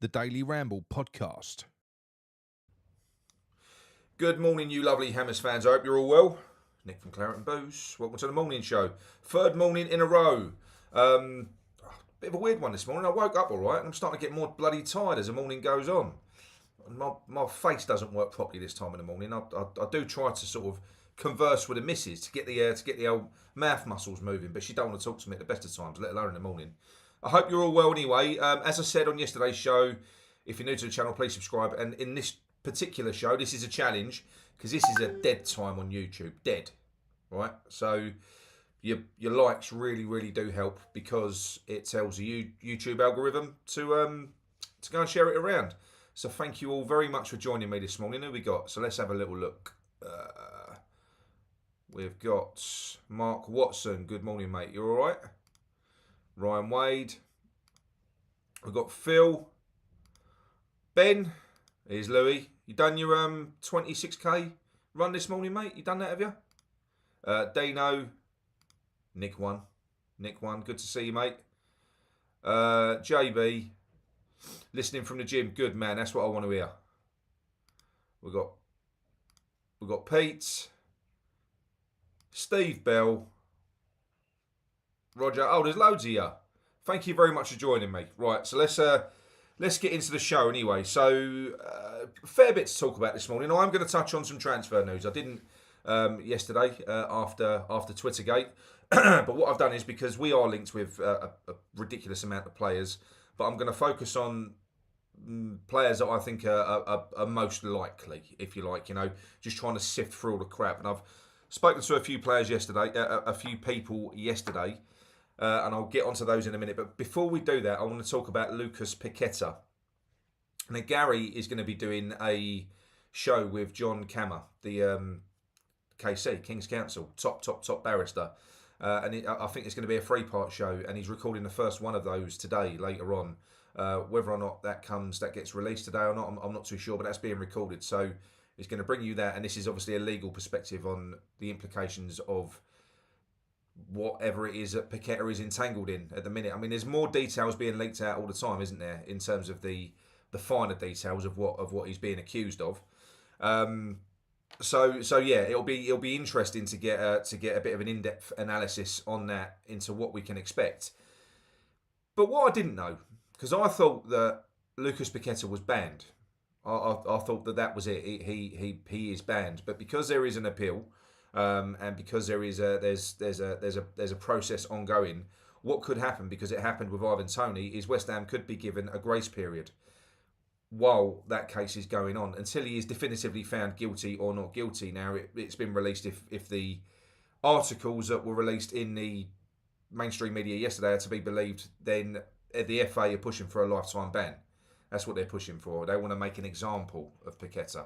the Daily Ramble podcast. Good morning, you lovely Hammers fans. I hope you're all well. Nick from Claret and Booze. Welcome to the morning show. Third morning in a row. Bit of a weird one this morning. I woke up all right and I'm starting to get more bloody tired as the morning goes on. My face doesn't work properly this time in the morning. I do try to sort of converse with the missus to get the old mouth muscles moving, but she don't want to talk to me at the best of times, let alone in the morning. I hope you're all well anyway. As I said on yesterday's show, if you're new to the channel, please subscribe. And in this particular show, this is a challenge because this is a dead time on YouTube. Dead, right? So your likes really do help because it tells the YouTube algorithm to go and share it around. So thank you all very much for joining me this morning. Who we got? So let's have a little look. We've got Mark Watson. Good morning, mate. You all right? Ryan Wade. We've got Phil. Ben. Here's Louis. You done your 26k run this morning, mate? You done that, have you? Dino. Nick one. Good to see you, mate. JB. Listening from the gym. Good, man. That's what I want to hear. We've got Pete. Steve Bell. Roger. Oh, there's loads of you. Thank you very much for joining me. Right, so let's get into the show anyway. So, a fair bit to talk about this morning. I'm going to touch on some transfer news. I didn't yesterday after Twittergate, but what I've done is because we are linked with a ridiculous amount of players, but I'm going to focus on players that I think are most likely, if you like. You know, just trying to sift through all the crap. And I've spoken to a few players yesterday, a few people yesterday. And I'll get onto those in a minute. But before we do that, I want to talk about Lucas Paqueta. Now, Gary is going to be doing a show with John Kammer, the KC, King's Counsel, top barrister. And I think it's going to be a 3-part show. And he's recording the first one of those today, later on. Whether or not that gets released today or not, I'm not too sure. But that's being recorded. So it's going to bring you that. And this is obviously a legal perspective on the implications of whatever it is that Paqueta is entangled in at the minute. I mean, there's more details being leaked out all the time, isn't there, in terms of the finer details of what he's being accused of. So yeah, it'll be interesting to get a bit of an in-depth analysis on that into what we can expect. But what I didn't know, because I thought that Lucas Paqueta was banned. I thought that was it. He is banned, but because there is an appeal. And because there's a process ongoing, what could happen, because it happened with Ivan Toney, is West Ham could be given a grace period while that case is going on until he is definitively found guilty or not guilty. Now it's been released if the articles that were released in the mainstream media yesterday are to be believed, then the FA are pushing for a lifetime ban. That's what they're pushing for. They want to make an example of Paqueta.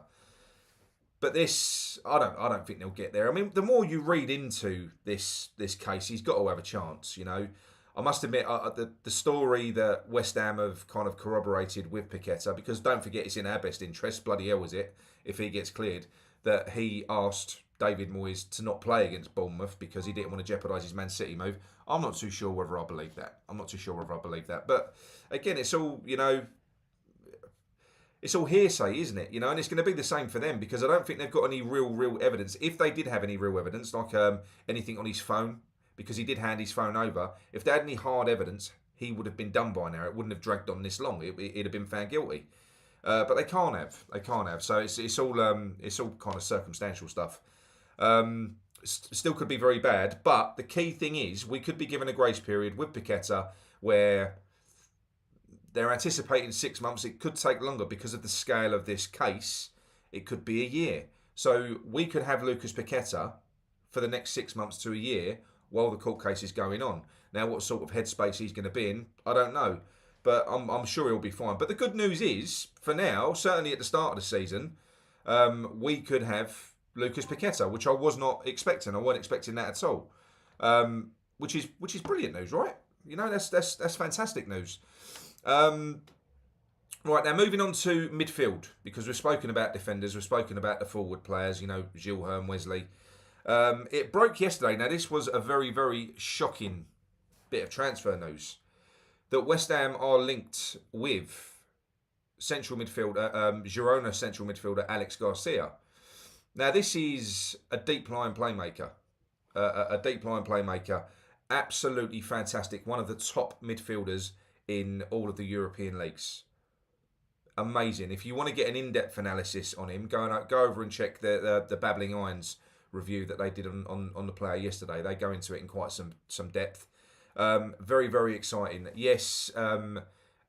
But this, I don't think they'll get there. I mean, the more you read into this case, he's got to have a chance, you know. I must admit, the story that West Ham have kind of corroborated with Paqueta, because don't forget, it's in our best interest, bloody hell is it, if he gets cleared, that he asked David Moyes to not play against Bournemouth because he didn't want to jeopardise his Man City move. I'm not too sure whether I believe that. But again, it's all, you know, it's all hearsay, isn't it? You know, and it's going to be the same for them because I don't think they've got any real evidence. If they did have any real evidence, like anything on his phone, because he did hand his phone over, if they had any hard evidence, he would have been done by now. It wouldn't have dragged on this long. He'd have been found guilty. But they can't have. So it's all kind of circumstantial stuff. Still could be very bad. But the key thing is we could be given a grace period with Paqueta where they're anticipating 6 months. It could take longer because of the scale of this case. It could be a year. So we could have Lucas Paqueta for the next 6 months to a year while the court case is going on. Now, what sort of headspace he's going to be in, I don't know. But I'm sure he'll be fine. But the good news is, for now, certainly at the start of the season, we could have Lucas Paqueta, which I was not expecting. I wasn't expecting that at all. Which is brilliant news, right? You know, that's fantastic news. Right, now moving on to midfield, because we've spoken about defenders, we've spoken about the forward players, you know, Gilles Hearn, Wesley. It broke yesterday. Now, this was a very, very shocking bit of transfer news, that West Ham are linked with central midfielder, Girona central midfielder Alex Garcia. Now, this is a deep line playmaker. A deep line playmaker. Absolutely fantastic. One of the top midfielders in all of the European leagues. Amazing. If you want to get an in-depth analysis on him, go over and check the Babbling Irons review that they did on the player yesterday. They go into it in quite some depth. Very, very exciting. Yes,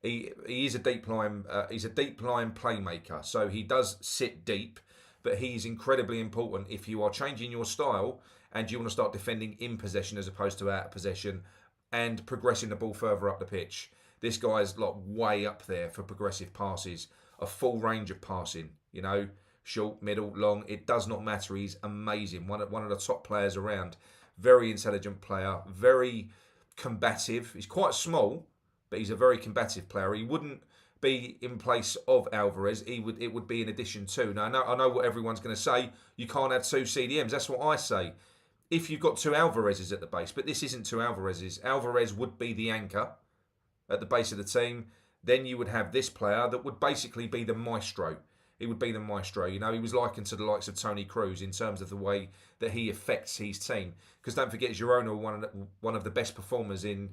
he is a deep line. He's a deep line playmaker, so he does sit deep, but he's incredibly important if you are changing your style and you want to start defending in possession as opposed to out of possession and progressing the ball further up the pitch. This guy's like way up there for progressive passes, a full range of passing. Short, middle, long. It does not matter. He's amazing. One of the top players around. Very intelligent player. Very combative. He's quite small, but he's a very combative player. He wouldn't be in place of Alvarez. It would be in addition to. Now I know what everyone's going to say. You can't have two CDMs. That's what I say. If you've got two Alvarezes at the base, but this isn't two Alvarezes. Alvarez would be the anchor at the base of the team. Then you would have this player that would basically be the maestro. He would be the maestro. He was likened to the likes of Toni Kroos in terms of the way that he affects his team. Because don't forget, Girona were one of the best performers in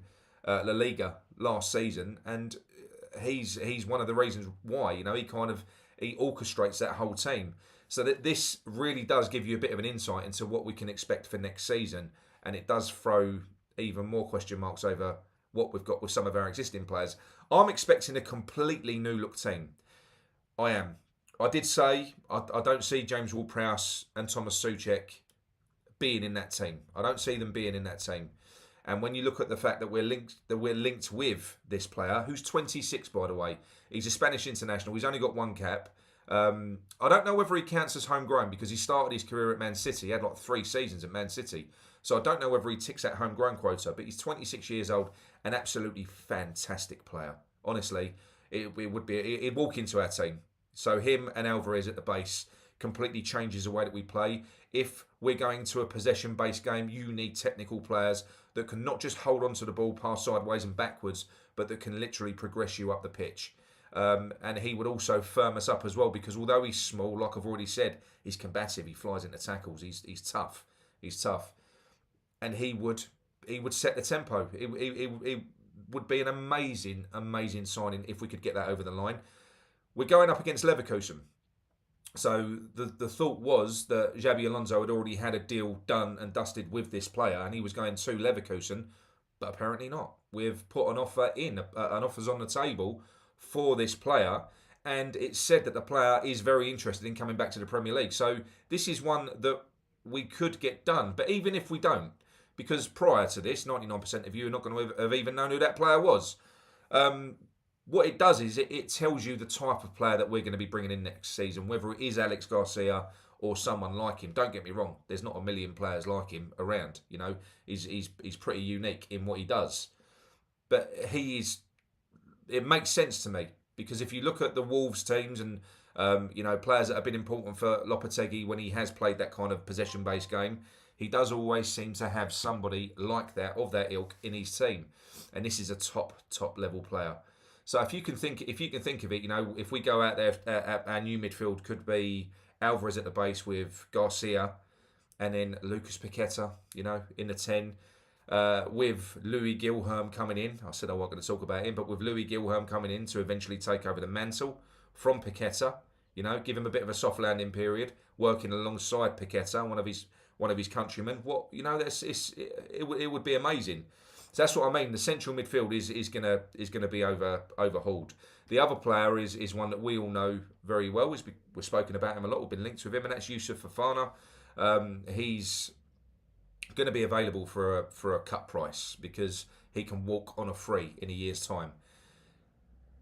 La Liga last season, and he's one of the reasons why. He orchestrates that whole team. So that this really does give you a bit of an insight into what we can expect for next season, and it does throw even more question marks over what we've got with some of our existing players. I'm expecting a completely new look team. I am. I did say I don't see James Ward-Prowse and Thomas Souček being in that team. I don't see them being in that team. And when you look at the fact that we're linked with this player, who's 26 by the way, he's a Spanish international. He's only got one cap. I don't know whether he counts as homegrown because he started his career at Man City. He had like 3 seasons at Man City. So I don't know whether he ticks that homegrown quota, but he's 26 years old, an absolutely fantastic player. Honestly, he'd walk into our team. So him and Alvarez at the base completely changes the way that we play. If we're going to a possession-based game, you need technical players that can not just hold onto the ball, pass sideways and backwards, but that can literally progress you up the pitch. And he would also firm us up as well, because although he's small, like I've already said, he's combative. He flies into tackles. He's tough. He's tough, and he would set the tempo. It would be an amazing signing if we could get that over the line. We're going up against Leverkusen. So the thought was that Xabi Alonso had already had a deal done and dusted with this player, and he was going to Leverkusen, but apparently not. We've put an offer in, an offer's on the table for this player, and it's said that the player is very interested in coming back to the Premier League. So this is one that we could get done, but even if we don't, because prior to this, 99% of you are not going to have even known who that player was. What it does is it tells you the type of player that we're going to be bringing in next season, whether it is Alex Garcia or someone like him. Don't get me wrong, there's not a million players like him around. He's pretty unique in what he does, but it makes sense to me, because if you look at the Wolves teams and players that have been important for Lopetegui when he has played that kind of possession-based game, he does always seem to have somebody like that, of that ilk, in his team, and this is a top level player. So if you can think of it, if we go out there, our new midfield could be Alvarez at the base with Garcia, and then Lucas Paqueta, in the 10, with Louis Gilherm coming in. I said I wasn't going to talk about him, but with Louis Gilherm coming in to eventually take over the mantle from Paqueta, give him a bit of a soft landing period, working alongside Paqueta, one of his countrymen. It would be amazing. So that's what I mean. The central midfield is gonna be overhauled. The other player is one that we all know very well. We've spoken about him a lot. We've been linked with him, and that's Youssouf Fofana. He's going to be available for a cut price because he can walk on a free in a year's time.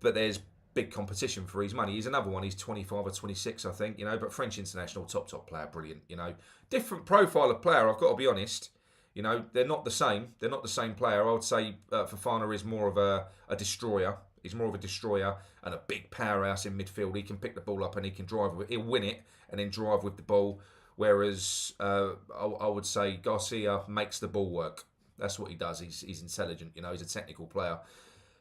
But there's big competition for his money. He's another one. He's 25 or 26, I think. But French international, top player, brilliant. Different profile of player. I've got to be honest. They're not the same. They're not the same player. I would say Fofana is more of a destroyer. He's more of a destroyer and a big powerhouse in midfield. He can pick the ball up and he can drive with it. He'll win it and then drive with the ball. Whereas I would say Garcia makes the ball work. That's what he does. He's intelligent. He's a technical player.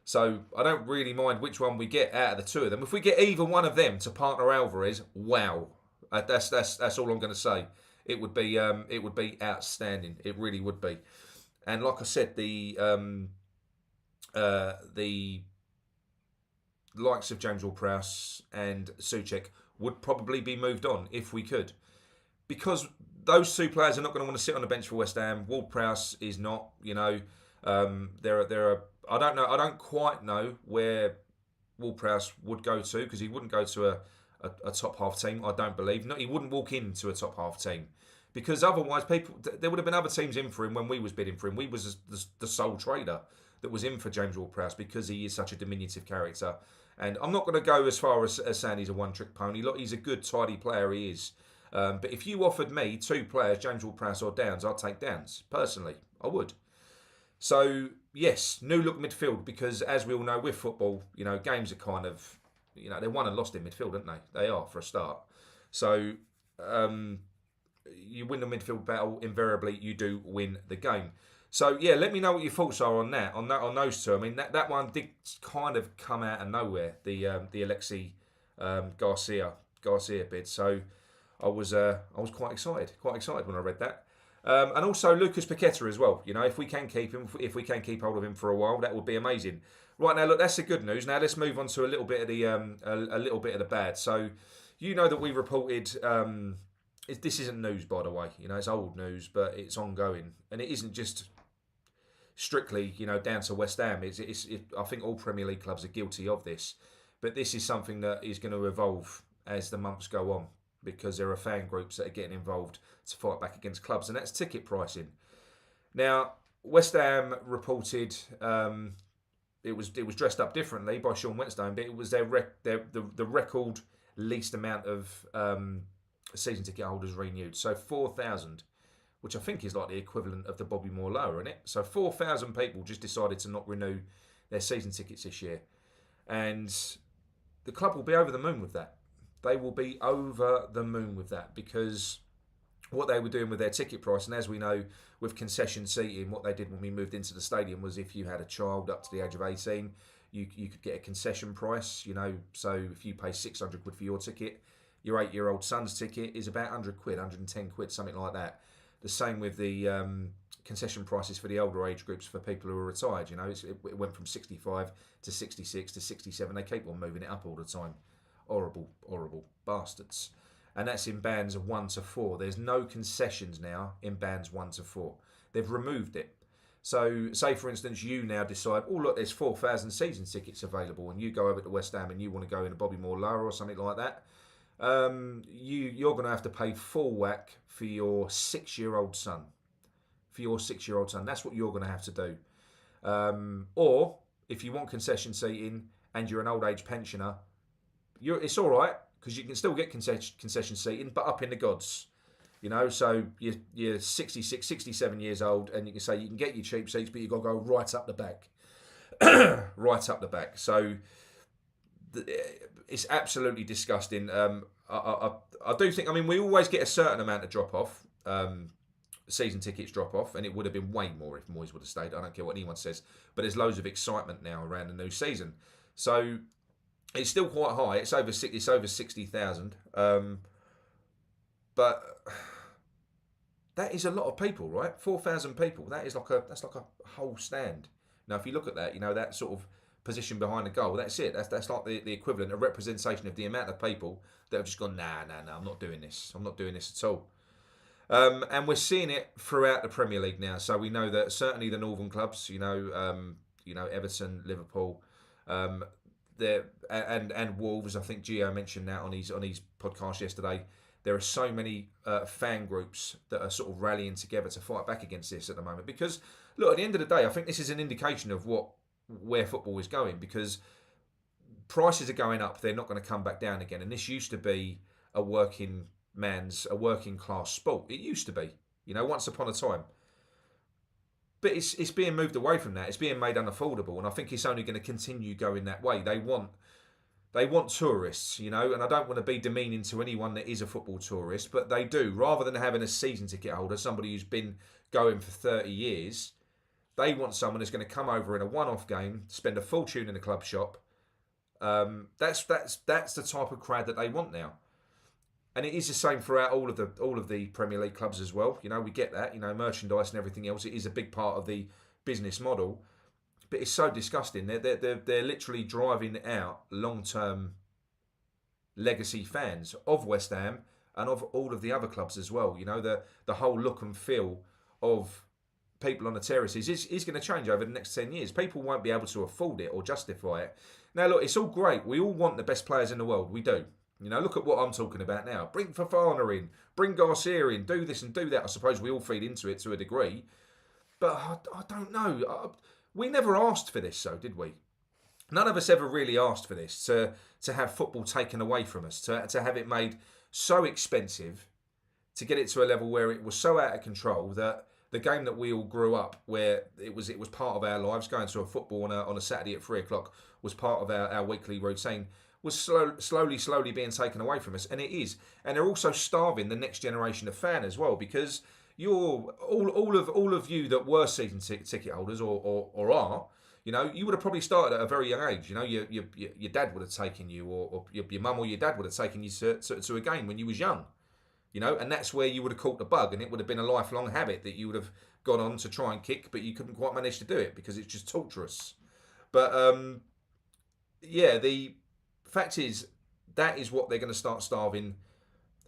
So I don't really mind which one we get out of the two of them. If we get either one of them to partner Alvarez, wow, that's all I'm going to say. It would be outstanding. It really would be. And like I said, the likes of James Ward-Prowse and Soucek would probably be moved on if we could, because those two players are not going to want to sit on the bench for West Ham. Ward-Prowse is not. There are. I don't know. I don't quite know where Ward-Prowse would go to, because he wouldn't go to a top half team. I don't believe. No, he wouldn't walk into a top half team, because otherwise there would have been other teams in for him when we was bidding for him. We was the sole trader that was in for James Ward-Prowse, because he is such a diminutive character. And I'm not going to go as far as saying he's a one-trick pony. Look, he's a good, tidy player. He is. But if you offered me two players, James Ward-Prowse or Downs, I'd take Downs. Personally, I would. So, yes, new look midfield, because as we all know with football, games are kind of, they're won and lost in midfield, aren't they? They are, for a start. So, you win the midfield battle, invariably you do win the game. So, yeah, let me know what your thoughts are on that, on those two. I mean, that one did kind of come out of nowhere, the Alexi Garcia bid. So, I was quite excited when I read that. And also Lucas Paqueta as well. If we can keep him, if we can keep hold of him for a while, that would be amazing. Right, now, look, that's the good news. Now let's move on to a little bit of the a little bit of the bad. So, that we reported. This isn't news, by the way. It's old news, but it's ongoing, and it isn't just strictly, down to West Ham. I think all Premier League clubs are guilty of this, but this is something that is going to evolve as the months go on, because there are fan groups that are getting involved to fight back against clubs, and that's ticket pricing. Now, West Ham reported it was dressed up differently by Sean Whetstone, but it was the record least amount of season ticket holders renewed. So 4,000, which I think is like the equivalent of the Bobby Moore lower, isn't it? So 4,000 people just decided to not renew their season tickets this year, and the club will be over the moon with that. They will be over the moon with that, because what they were doing with their ticket price, and as we know with concession seating, what they did when we moved into the stadium was, if you had a child up to the age of 18, you could get a concession price. So if you pay 600 quid for your ticket, your 8-year-old son's ticket is about 100 quid, 110 quid, something like that. The same with the concession prices for the older age groups for people who are retired. It went from 65 to 66 to 67. They keep on moving it up all the time. Horrible, horrible bastards. And that's in bands of 1 to 4. There's no concessions now in bands 1 to 4. They've removed it. So, say for instance, you now decide, oh look, there's 4,000 season tickets available, and you go over to West Ham and you want to go in a Bobby Moore lower or something like that. You're going to have to pay full whack for your 6-year-old son. That's what you're going to have to do. Or if you want concession seating and you're an old age pensioner, it's all right, because you can still get concession seating, but up in the gods. So you're 66, 67 years old, and you can say you can get your cheap seats, but you've got to go right up the back. Right up the back. So it's absolutely disgusting. I do think, we always get a certain amount of drop-off, season tickets drop-off, and it would have been way more if Moyes would have stayed. I don't care what anyone says. But there's loads of excitement now around the new season. So it's still quite high. It's over 60,000. But that is a lot of people, right? 4,000 people. That's like a whole stand. Now, if you look at that, that sort of position behind the goal, that's it. That's like the equivalent, a representation of the amount of people that have just gone, nah, I'm not doing this. I'm not doing this at all. And we're seeing it throughout the Premier League now. So we know that certainly the northern clubs, Everton, Liverpool, and Wolves. I think Gio mentioned that on his podcast yesterday. There are so many fan groups that are sort of rallying together to fight back against this at the moment. Because look, at the end of the day, I think this is an indication of where football is going, because prices are going up. They're not going to come back down again. And this used to be a working class sport. It used to be, once upon a time. But it's being moved away from that. It's being made unaffordable, and I think it's only going to continue going that way. They want tourists, and I don't want to be demeaning to anyone that is a football tourist, but they do. Rather than having a season ticket holder, somebody who's been going for 30 years, They want someone who's going to come over in a one-off game, spend a fortune in a club shop. That's the type of crowd that they want now. And it is the same throughout all of the Premier League clubs as well. You know, we get that. You know, merchandise and everything else. It is a big part of the business model, but it's so disgusting. They're literally driving out long-term legacy fans of West Ham and of all of the other clubs as well. You know, the whole look and feel of people on the terraces is going to change over the next 10 years. People won't be able to afford it or justify it. Now, look, it's all great. We all want the best players in the world. We do. You know, look at what I'm talking about now. Bring Fofana in, bring Garcia in, do this and do that. I suppose we all feed into it to a degree. But I don't know. We never asked for this, though, did we? None of us ever really asked for this, to have football taken away from us, to have it made so expensive, to get it to a level where it was so out of control that the game that we all grew up, where it was part of our lives, going to a football on a Saturday at 3 o'clock was part of our weekly routine, was slowly being taken away from us, and it is. And they're also starving the next generation of fan as well, because you're all of you that were season ticket holders or are, you know, you would have probably started at a very young age. You know, your dad would have taken you, or your mum or your dad would have taken you to a game when you was young. You know, and that's where you would have caught the bug, and it would have been a lifelong habit that you would have gone on to try and kick, but you couldn't quite manage to do it because it's just torturous. But yeah, the fact is that is what they're going to start starving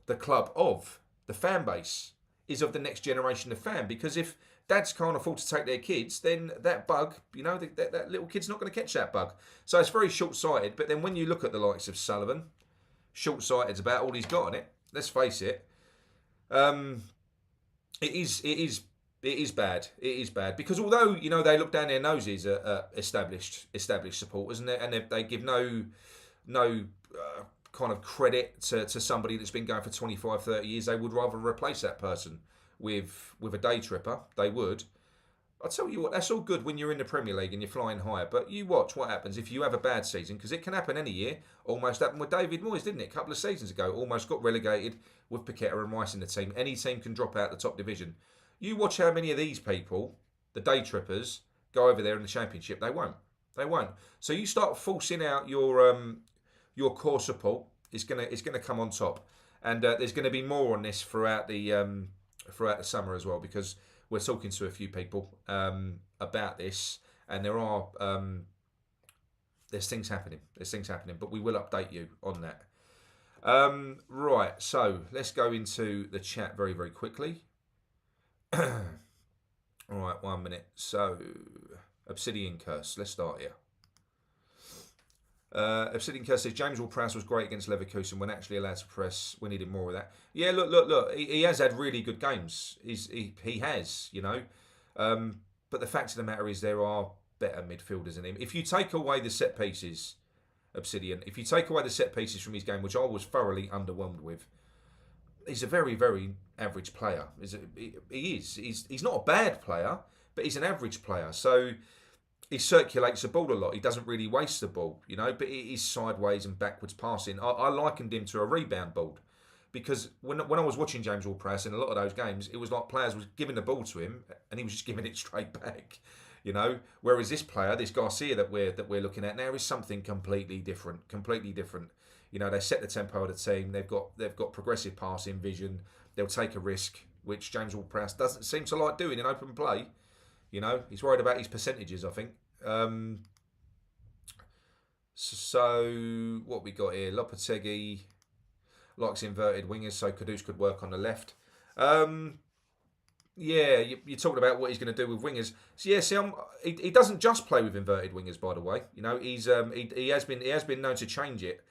the club of. The fan base is of the next generation of fan, because if dads can't afford to take their kids, then that bug, you know, that little kid's not going to catch that bug. So it's very short-sighted. But then when you look at the likes of Sullivan, short-sighted's about all he's got on it. Let's face it. It is bad. It is bad, because although, you know, they look down their noses at established supporters, and they give no kind of credit to somebody that's been going for 25, 30 years, they would rather replace that person with a day tripper. They would. I'll tell you what, that's all good when you're in the Premier League and you're flying higher, but you watch what happens if you have a bad season, because it can happen any year. Almost happened with David Moyes, didn't it? A couple of seasons ago, almost got relegated with Paqueta and Rice in the team. Any team can drop out the top division. You watch how many of these people, the day trippers, go over there in the Championship. They won't. They won't. So you start forcing out your core support. It's gonna come on top, and there's going to be more on this throughout the summer as well, because we're talking to a few people about this, and there's things happening. But we will update you on that. Right, so let's go into the chat very, very quickly. All right, 1 minute. So, Obsidian Curse. Let's start here. Obsidian Curse says James Ward-Prowse was great against Leverkusen when actually allowed to press. We needed more of that. Yeah, look. He has had really good games. He has, you know. But the fact of the matter is there are better midfielders than him. If you take away the set pieces, Obsidian, if you take away the set pieces from his game, which I was thoroughly underwhelmed with, he's a very, very average player. He is. He's not a bad player, but he's an average player. So he circulates the ball a lot. He doesn't really waste the ball, you know, but it is sideways and backwards passing. I likened him to a rebound board, because when I was watching James Ward-Prowse in a lot of those games, it was like players was giving the ball to him and he was just giving it straight back, you know. Whereas this player, this Garcia that we're looking at now, is something completely different. You know, they set the tempo of the team. They've got progressive passing vision. They'll take a risk, which James Ward-Prowse doesn't seem to like doing in open play. You know, he's worried about his percentages, I think. So what we got here? Lopetegui likes inverted wingers, so Kudus could work on the left. Yeah, you're talking about what he's going to do with wingers. So yeah, see, he doesn't just play with inverted wingers, by the way. You know, he has been known to change it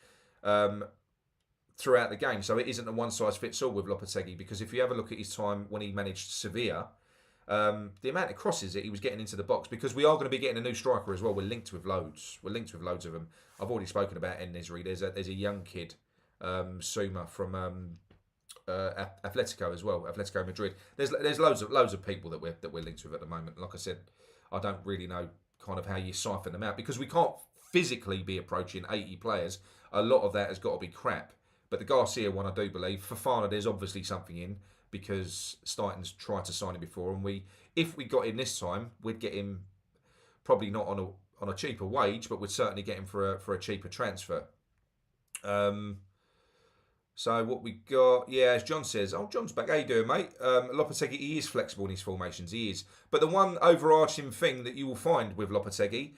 throughout the game. So it isn't a one size fits all with Lopetegui, because if you ever look at his time when he managed Sevilla, the amount of crosses that he was getting into the box, because we are going to be getting a new striker as well. We're linked with loads of them. I've already spoken about En-Nesyri. There's a young kid, Suma from Atletico as well, Atletico Madrid. There's loads of people that we're linked with at the moment. Like I said, I don't really know kind of how you siphon them out, because we can't physically be approaching 80 players. A lot of that has got to be crap. But the Garcia one, I do believe. Fofana, there's obviously something in. because Stighton's tried to sign him before, and if we got him this time, we'd get him probably not on a cheaper wage, but we'd certainly get him for a cheaper transfer. So what we got, yeah, as John says, John's back. How you doing, mate? Lopetegui, he is flexible in his formations, he is. But the one overarching thing that you will find with Lopetegui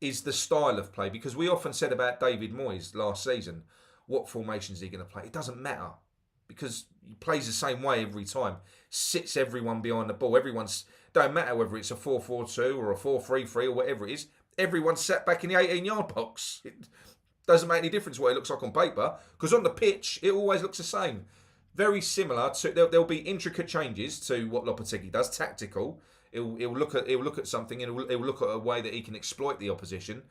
is the style of play, because we often said about David Moyes last season, what formations is he going to play? It doesn't matter, because he plays the same way every time, sits everyone behind the ball. Don't matter whether it's a 4-4-2 or a 4-3-3 or whatever it is, everyone's sat back in the 18-yard box. Doesn't make any difference what it looks like on paper, because on the pitch it always looks the same. Very similar to there'll be intricate changes to what Lopetegui does, tactical. He'll look at something, and he'll look at a way that he can exploit the opposition.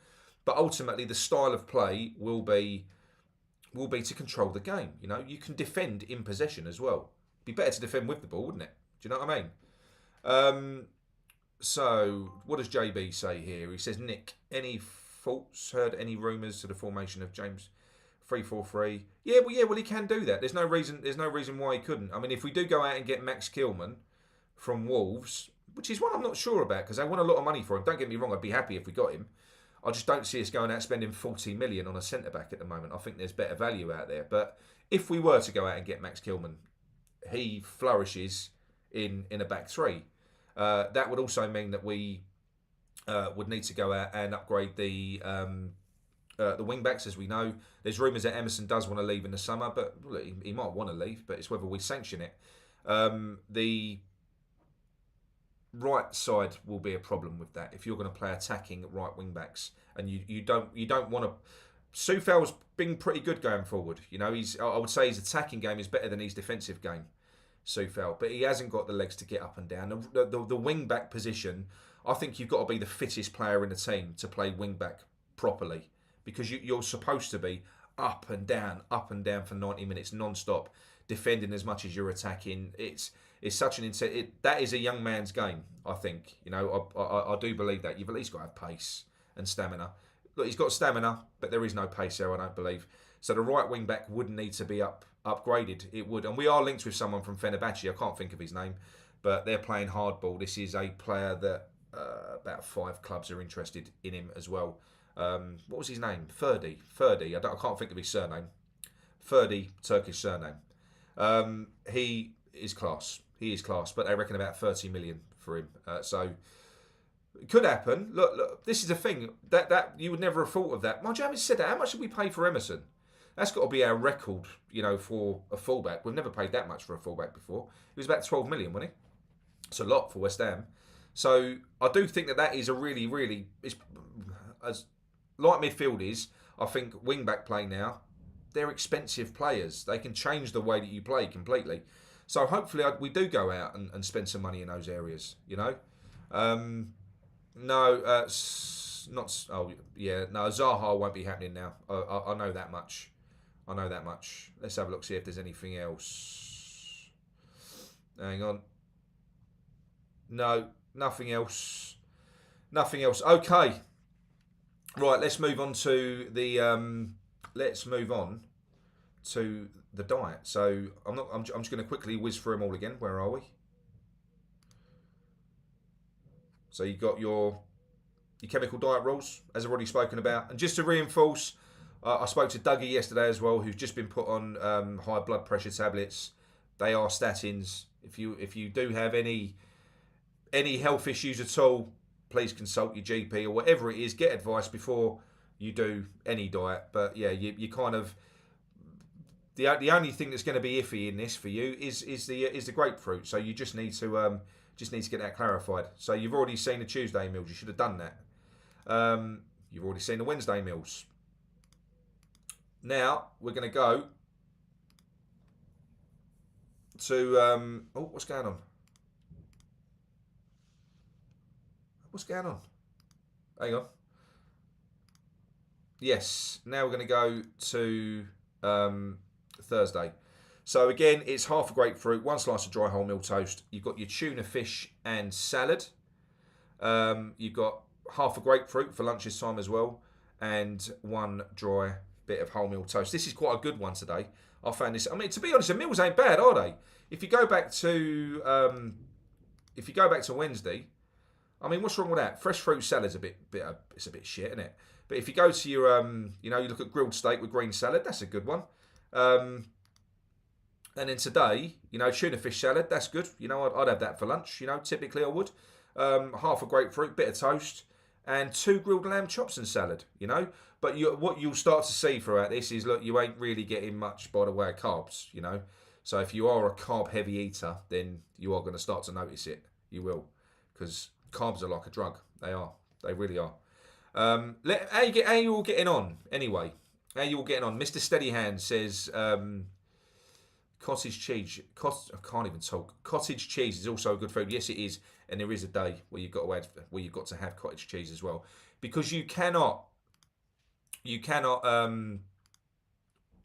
But ultimately, the style of play will be to control the game. You know, you can defend in possession as well. Be better to defend with the ball, wouldn't it? Do you know what I mean? So what does JB say here? He says, Nick, any thoughts? Heard any rumours to the formation of James 3-4-3? Yeah, well, he can do that. There's no reason why he couldn't. I mean, if we do go out and get Max Kilman from Wolves, which is one I'm not sure about, because they want a lot of money for him. Don't get me wrong, I'd be happy if we got him. I just don't see us going out spending 40 million on a centre back at the moment. I think there's better value out there. But if we were to go out and get Max Kilman, he flourishes in a back three. That would also mean that we would need to go out and upgrade the wing backs. As we know, there's rumours that Emerson does want to leave in the summer, but look, he might want to leave, but it's whether we sanction it. The right side will be a problem with that if you're going to play attacking right wing backs, and you don't want to. Soufal's been pretty good going forward. You know, I would say his attacking game is better than his defensive game, Soufal, but he hasn't got the legs to get up and down. The wing back position, I think you've got to be the fittest player in the team to play wing back properly, because you're supposed to be up and down for 90 minutes non-stop, defending as much as you're attacking. It's such an that is a young man's game, I think. You know, I do believe that. You've at least got to have pace and stamina. Look, he's got stamina, but there is no pace there, I don't believe. So the right wing back would need to be upgraded. It would, and we are linked with someone from Fenerbahce. I can't think of his name, but they're playing hardball. This is a player that about 5 clubs are interested in him as well. What was his name? Ferdi. I can't think of his surname. Ferdi, Turkish surname. He is class. But they reckon about 30 million for him. So it could happen. Look, this is the thing that you would never have thought of that. Mind you, having said that, how much did we pay for Emerson? That's got to be our record, you know, for a fullback. We've never paid that much for a fullback before. It was about 12 million, wasn't it? It's a lot for West Ham. So I do think that is a really, really, as like midfielders, I think wing-back play now, they're expensive players. They can change the way that you play completely. So hopefully we do go out and spend some money in those areas, you know. Zaha won't be happening now. I know that much. Let's have a look, see if there's anything else. Hang on. No, nothing else. Okay. Right, let's move on to the diet. So I'm just going to quickly whiz through them all again. Where are we? So you've got your chemical diet rules, as I've already spoken about. And just to reinforce, I spoke to Dougie yesterday as well, who's just been put on high blood pressure tablets. They are statins. If you do have any health issues at all, please consult your GP or whatever it is. Get advice before you do any diet. But yeah, you kind of the only thing that's going to be iffy in this for you is the grapefruit. So you just need to get that clarified. So you've already seen the Tuesday meals. You should have done that. You've already seen the Wednesday meals. Now we're going to go to what's going on? Hang on. Yes, now we're going to go to Thursday. So again, it's half a grapefruit, 1 slice of dry wholemeal toast. You've got your tuna, fish and salad. You've got half a grapefruit for lunch this time as well, and 1 dry bit of wholemeal toast. This is quite a good one today. I found this. I mean, to be honest, the meals ain't bad, are they? If you go back to Wednesday, I mean, what's wrong with that? Fresh fruit salad's it's a bit shit, isn't it? But if you go to your, you look at grilled steak with green salad, that's a good one. And then today, tuna fish salad, that's good. I'd have that for lunch. Typically I would. Half a grapefruit, bit of toast, and 2 grilled lamb chops and salad. But what you'll start to see throughout this is, look, you ain't really getting much by the way of carbs. So if you are a carb heavy eater, then you are going to start to notice it. You will, because carbs are like a drug. They are. They really are. How you all getting on anyway? How you all getting on? Mr. Steadyhand says cottage cheese. I can't even talk. Cottage cheese is also a good food. Yes, it is, and there is a day where you've got to have cottage cheese as well, because you cannot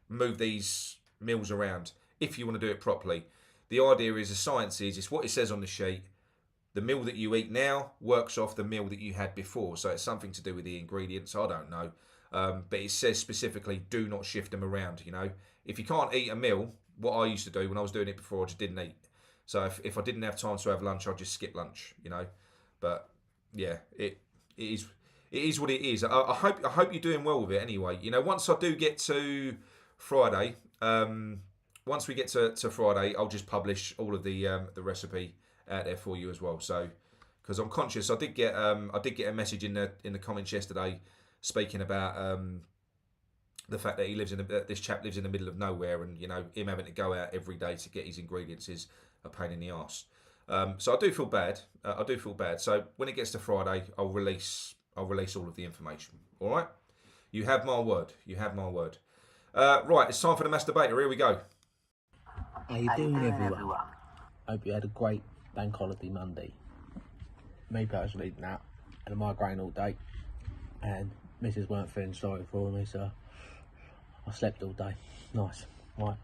move these meals around if you want to do it properly. The idea is, the science is, it's what it says on the sheet. The meal that you eat now works off the meal that you had before. So it's something to do with the ingredients. I don't know. But it says specifically, do not shift them around. If you can't eat a meal, what I used to do when I was doing it before, I just didn't eat. So if I didn't have time to have lunch, I'd just skip lunch, But yeah, it is what it is. I hope you're doing well with it anyway. Once I do get to Friday, once we get to Friday, I'll just publish all of the recipe out there for you as well. So, because I'm conscious, I did get a message in the comments yesterday speaking about the fact that this chap lives in the middle of nowhere, and him having to go out every day to get his ingredients is a pain in the arse. So I do feel bad. So when it gets to Friday, I'll release all of the information. All right. You have my word. Right. It's time for the masturbator. Here we go. How you doing, everyone? Hope you had a great bank holiday Monday. Me personally, nah, had a migraine all day, and Mrs. weren't feeling sorry for me, so I slept all day. Nice. Right.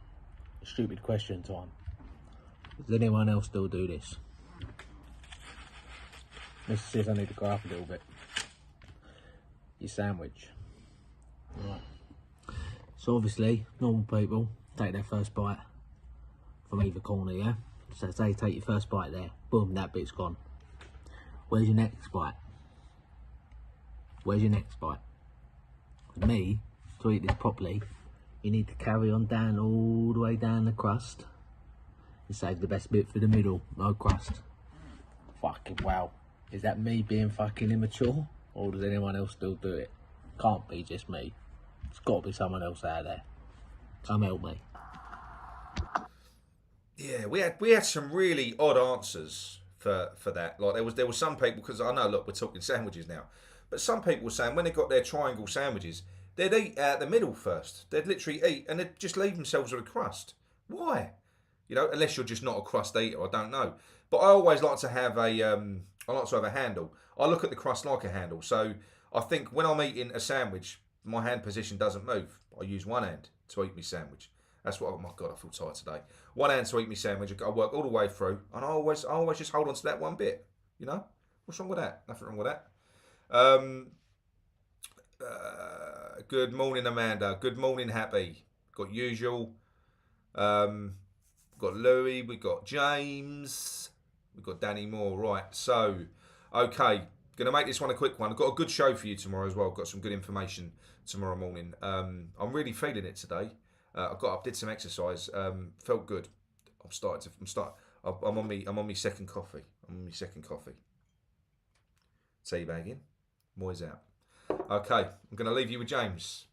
Stupid question time. Does anyone else still do this? Mrs. says I need to go up a little bit. Your sandwich. Right. So obviously, normal people take their first bite from either corner, yeah? So say take your first bite there, boom, that bit's gone. Where's your next bite? For me, to eat this properly, you need to carry on down all the way down the crust and save the best bit for the middle, no crust. Fucking wow. Is that me being fucking immature? Or does anyone else still do it? Can't be just me. It's got to be someone else out there. Come help me. Yeah, we had some really odd answers for that. Like there was some people, because I know, look, we're talking sandwiches now, but some people were saying when they got their triangle sandwiches, they'd eat out the middle first. They'd literally eat and they'd just leave themselves with a crust. Why? Unless you're just not a crust eater, I don't know. But I always like to have a handle. I look at the crust like a handle. So I think when I'm eating a sandwich, my hand position doesn't move. I use one hand to eat my sandwich. That's what. Oh my god, I feel tired today. One hand to eat my sandwich. I work all the way through, and I always just hold on to that one bit. What's wrong with that? Nothing wrong with that. Good morning, Amanda. Good morning, Happy. Got usual. We've got Louis. We've got James. We've got Danny Moore. Right. So, okay. Going to make this one a quick one. I've got a good show for you tomorrow as well. I've got some good information tomorrow morning. I'm really feeling it today. I got up, did some exercise, felt good. I'm on my second coffee. Teabagging. Moy's out. Okay, I'm going to leave you with James.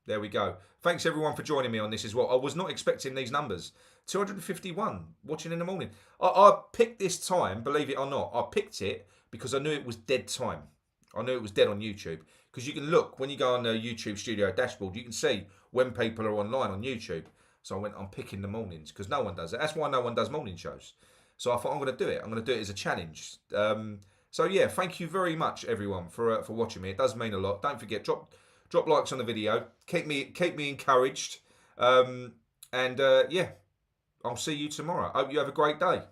There we go. Thanks everyone for joining me on this as well. I was not expecting these numbers. 251 watching in the morning. I picked this time, believe it or not. I picked it because I knew it was dead time. I knew it was dead on YouTube. Because you can look, when you go on the YouTube studio dashboard, you can see when people are online on YouTube. So I'm picking the mornings because no one does it. That's why no one does morning shows. So I thought I'm going to do it. I'm going to do it as a challenge. So yeah, thank you very much everyone for watching me. It does mean a lot. Don't forget, drop likes on the video. Keep me encouraged. Yeah, I'll see you tomorrow. Hope you have a great day.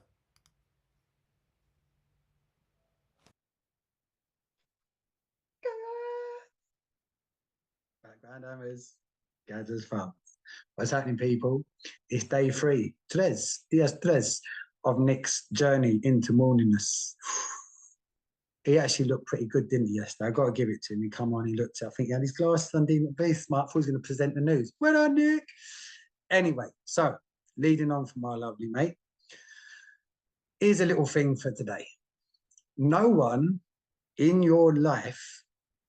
Background hammers. Gathers farms. What's happening, people? It's day 3. Tres of Nick's journey into morningness. He actually looked pretty good, didn't he, yesterday? I got to give it to him. He come on, he looked, I think he had his glasses on, very smart. I thought he was going to present the news. Well done, Nick. Anyway, so leading on from our lovely mate, here's a little thing for today. No one in your life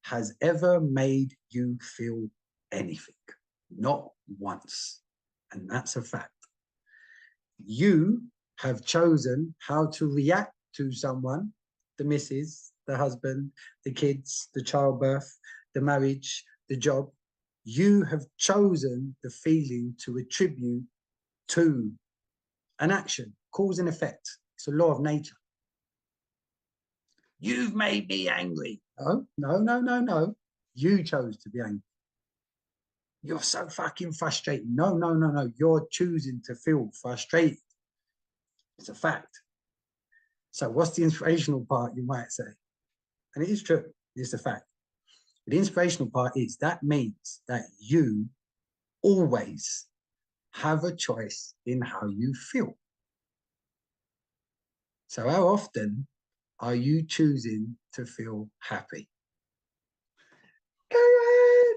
has ever made you feel anything. Not once. And that's a fact. You have chosen how to react to someone, the missus, the husband, the kids, the childbirth, the marriage, the job. You have chosen the feeling to attribute to an action, cause and effect. It's a law of nature. You've made me angry. No. You chose to be angry. You're so fucking frustrated. No. You're choosing to feel frustrated. It's a fact. So what's the inspirational part, you might say? And it is true. It's a fact. The inspirational part is that means that you always have a choice in how you feel. So how often are you choosing to feel happy? Come on!